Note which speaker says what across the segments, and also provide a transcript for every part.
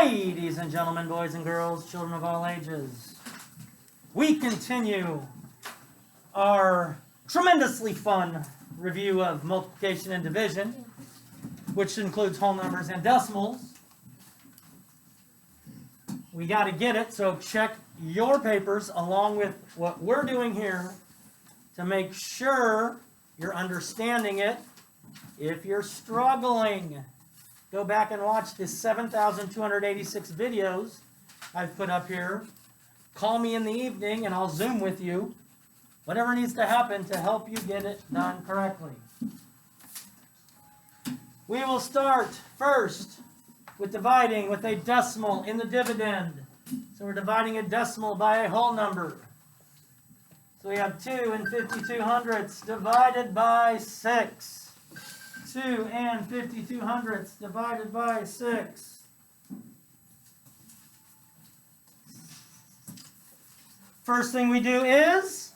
Speaker 1: Ladies and gentlemen, boys and girls, children of all ages, we continue our tremendously fun review of multiplication and division, which includes whole numbers and decimals. We got to get it, so check your papers along with what we're doing here to make sure you're understanding it. If you're struggling, go back and watch the 7,286 videos I've put up here. Call me in the evening and I'll Zoom with you. Whatever needs to happen to help you get it done correctly. We will start first with dividing with a decimal in the dividend. So we're dividing a decimal by a whole number. So we have 2 and 52 hundredths divided by 6. 2 and 52 hundredths divided by 6. First thing we do is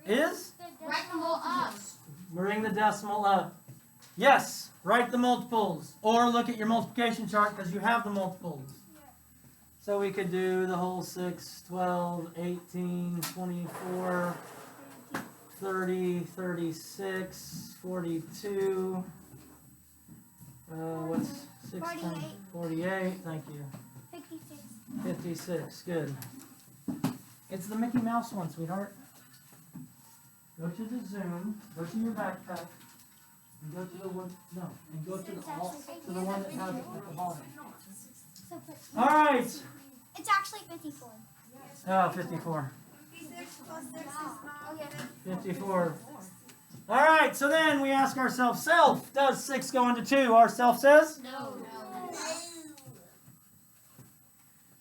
Speaker 2: Decimal up.
Speaker 1: bring the decimal up. Yes, write the multiples or look at your multiplication chart because you have the multiples. So we could do the whole 6, 12, 18, 24, 30, 36, 42, what's 6 times 48, thank you.
Speaker 2: 56.
Speaker 1: 56, good. It's the Mickey Mouse one, sweetheart. Go to the Zoom, go to your backpack, and go to the one, no, and go to the one that has it at the bottom. Alright!
Speaker 2: It's actually 54.
Speaker 1: Oh, 54.
Speaker 2: 56 plus 6 is
Speaker 1: 54. Alright, so then we ask ourselves, self, does 6 go into 2? Our self says?
Speaker 2: No.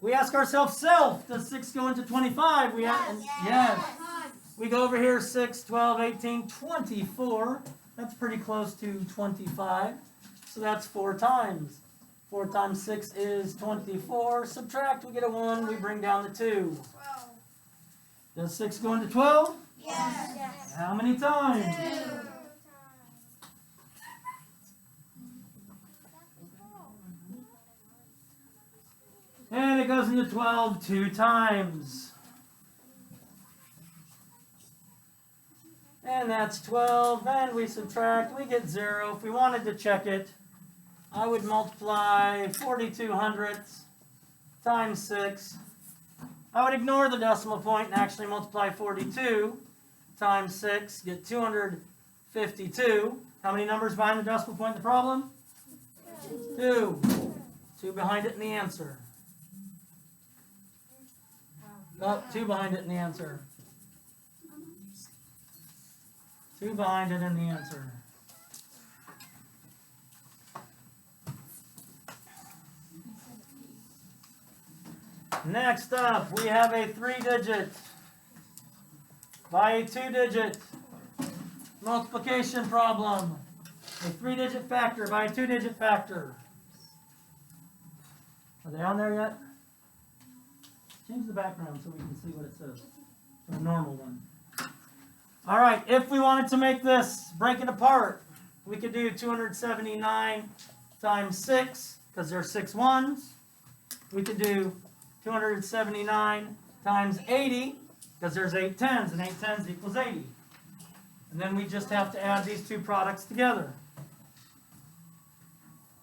Speaker 1: We ask ourselves, self, does 6 go into 25? Yes. We go over here, 6, 12, 18, 24. That's pretty close to 25. So that's 4 times. 4 times 6 is 24. Subtract, we get a 1. We bring down the 2.
Speaker 2: 12.
Speaker 1: Does 6 go into 12?
Speaker 2: Yes.
Speaker 1: How many times?
Speaker 2: 2.
Speaker 1: And it goes into 12 2 times. And that's 12. And we subtract. We get 0. If we wanted to check it, I would multiply 42 hundredths times 6. I would ignore the decimal point and actually multiply 42 times 6. Get 252. How many numbers behind the decimal point in the problem? 2. 2 behind it in the answer. Oh, 2 behind it in the answer. 2 behind it in the answer. Next up, we have a 3-digit by a 2-digit multiplication problem. A 3-digit factor by a 2-digit factor. Are they on there yet? Change the background so we can see what it says. The normal one. All right, if we wanted to make this, break it apart, we could do 279 times 6, because there are 6 ones. We could do 279 times 80, because there's 8 tens, and 8 tens equals 80. And then we just have to add these two products together,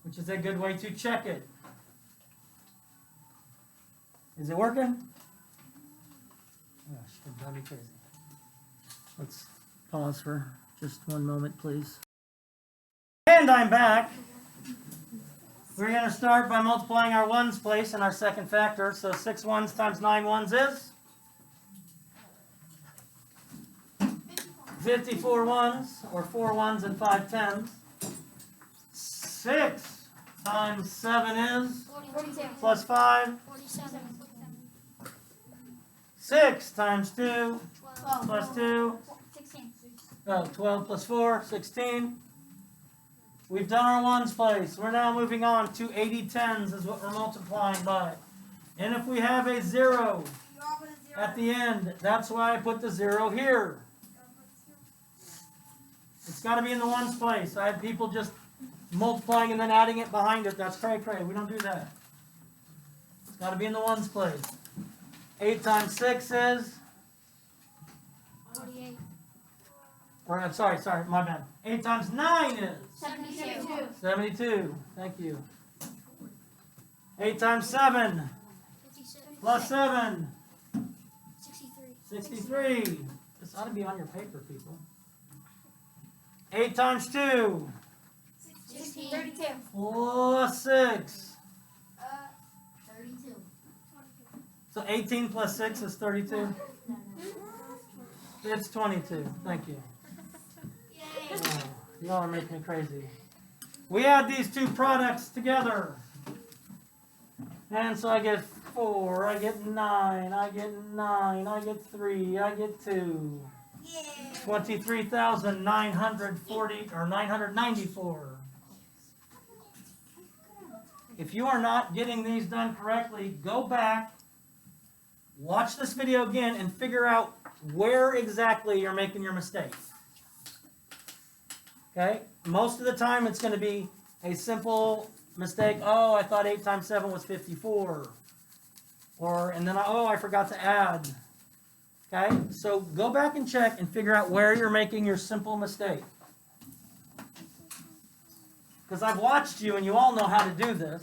Speaker 1: which is a good way to check it. Is it working? Gosh, it's driving me crazy. Let's pause for just one moment, please. And I'm back. We're going to start by multiplying our ones place in our second factor. So 6 ones times 9 ones is? 54 ones, or 4 ones and 5 tens. 6 times 7 is?
Speaker 2: 42.
Speaker 1: Plus 5.
Speaker 2: 47.
Speaker 1: 6 times 2
Speaker 2: 12.
Speaker 1: plus 2.
Speaker 2: 16.
Speaker 1: 12 plus 4, 16. We've done our ones place. We're now moving on to 80 tens is what we're multiplying by. And if we have a 0 at the end, that's why I put the 0 here. It's got to be in the ones place. I had people just multiplying and then adding it behind it. That's cray-cray. We don't do that. It's got to be in the ones place. 8 times 6 is?
Speaker 2: 48.
Speaker 1: Or, I'm sorry, my bad. 8 times 9 is?
Speaker 2: 72.
Speaker 1: 72. Thank you. 8 times 7
Speaker 2: 56.
Speaker 1: plus 7.
Speaker 2: 63.
Speaker 1: 63. This ought to be on your paper, people. 8 times 2
Speaker 2: 32.
Speaker 1: plus 6.
Speaker 2: 32.
Speaker 1: So 18 plus 6 is 32. It's 22. Thank you.
Speaker 2: Yay.
Speaker 1: Oh, y'all are making me crazy. We add these two products together. And so I get 4, I get 9, I get 9, I get 3, I get 2.
Speaker 2: Yeah.
Speaker 1: 23,940 or 994. If you are not getting these done correctly, go back, watch this video again, and figure out where exactly you're making your mistake. Okay? Most of the time it's going to be a simple mistake. Oh, I thought 8 times 7 was 54. And then, I forgot to add. Okay? So go back and check and figure out where you're making your simple mistake. Because I've watched you and you all know how to do this.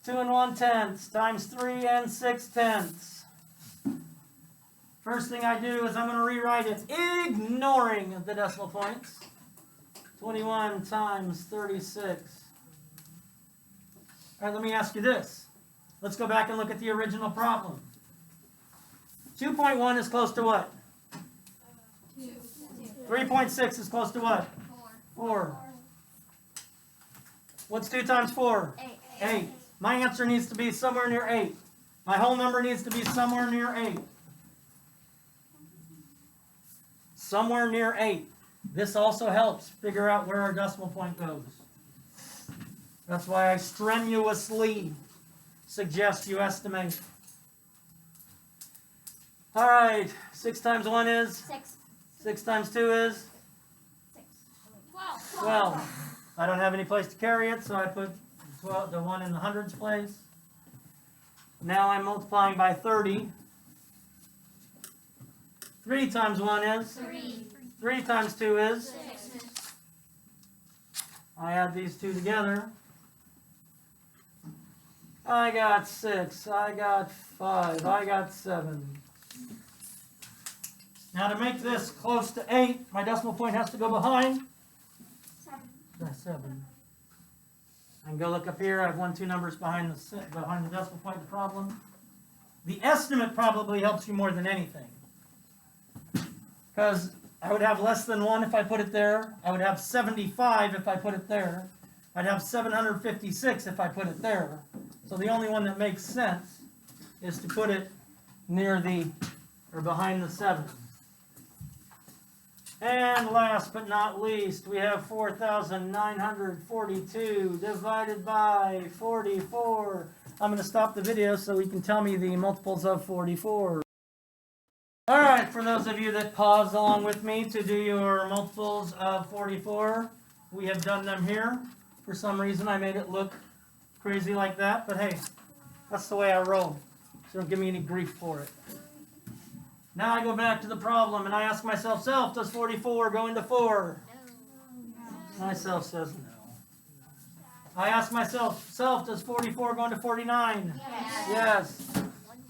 Speaker 1: 2 1/10 times 3 6/10. First thing I do is I'm going to rewrite it, ignoring the decimal points. 21 times 36. All right, let me ask you this. Let's go back and look at the original problem. 2.1 is close to what?
Speaker 2: 2.
Speaker 1: 3.6 is close to what? 4. What's 2 times 4? 8. My answer needs to be somewhere near 8. My whole number needs to be somewhere near 8. Somewhere near 8. This also helps figure out where our decimal point goes. That's why I strenuously suggest you estimate. All right, 6 times 1 is?
Speaker 2: 6.
Speaker 1: 6 times 2 is?
Speaker 2: 6.
Speaker 1: 12. I don't have any place to carry it, so I put the 1 in the hundreds place. Now I'm multiplying by 30. 3 times 1 is?
Speaker 2: 3.
Speaker 1: 3 times 2 is?
Speaker 2: 6.
Speaker 1: I add these two together. I got 6. I got 5. I got 7. Now to make this close to 8, my decimal point has to go behind.
Speaker 2: 7.
Speaker 1: That's 7. I can go look up here. I have 2 numbers behind the decimal point of the problem. The estimate probably helps you more than anything. Because I would have less than 1 if I put it there. I would have 75 if I put it there. I'd have 756 if I put it there. So the only one that makes sense is to put it near or behind the 7. And last but not least, we have 4,942 divided by 44. I'm going to stop the video so we can tell me the multiples of 44. All right, for those of you that paused along with me to do your multiples of 44, we have done them here. For some reason, I made it look crazy like that, but hey, that's the way I roll. So don't give me any grief for it. Now I go back to the problem and I ask myself, does 44 go into 4?
Speaker 2: No.
Speaker 1: Myself says no. I ask myself, does 44 go into 49?
Speaker 2: Yes.
Speaker 1: Yes.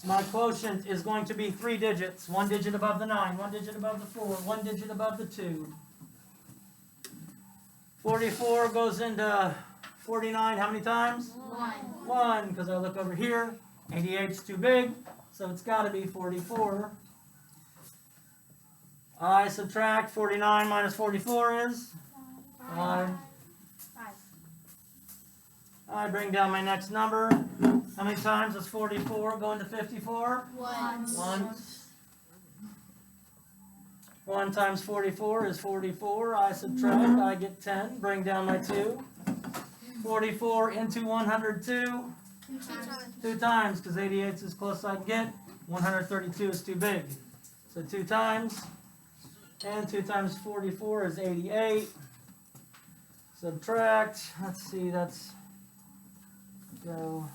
Speaker 1: My quotient is going to be 3 digits. 1 digit above the 9, 1 digit above the 4, 1 digit above the 2. 44 goes into 49 how many times? 1, because I look over here. 88's too big, so it's got to be 44. I subtract 49 minus 44 is 5.
Speaker 2: 5.
Speaker 1: I bring down my next number. How many times does 44 go into 54?
Speaker 2: 1.
Speaker 1: 1 times 44 is 44. I subtract, I get 10. Bring down my 2. 44 into 102.
Speaker 2: 2 times.
Speaker 1: 2 times, because 88 is as close as I can get. 132 is too big. So 2 times. And 2 times 44 is 88. Subtract, let's see, that's, go,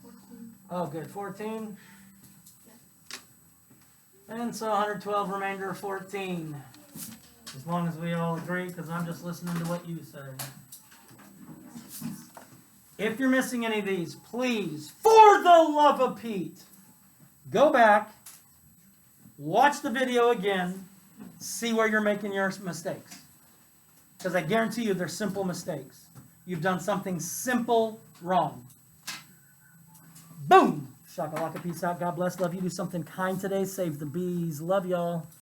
Speaker 2: 14.
Speaker 1: oh good, 14. And so 112 remainder of 14. As long as we all agree, because I'm just listening to what you say. If you're missing any of these, please, for the love of Pete, go back, watch the video again, see where you're making your mistakes. Because I guarantee you they're simple mistakes. You've done something simple wrong. Boom! Shakalaka, peace out. God bless. Love you. Do something kind today. Save the bees. Love y'all.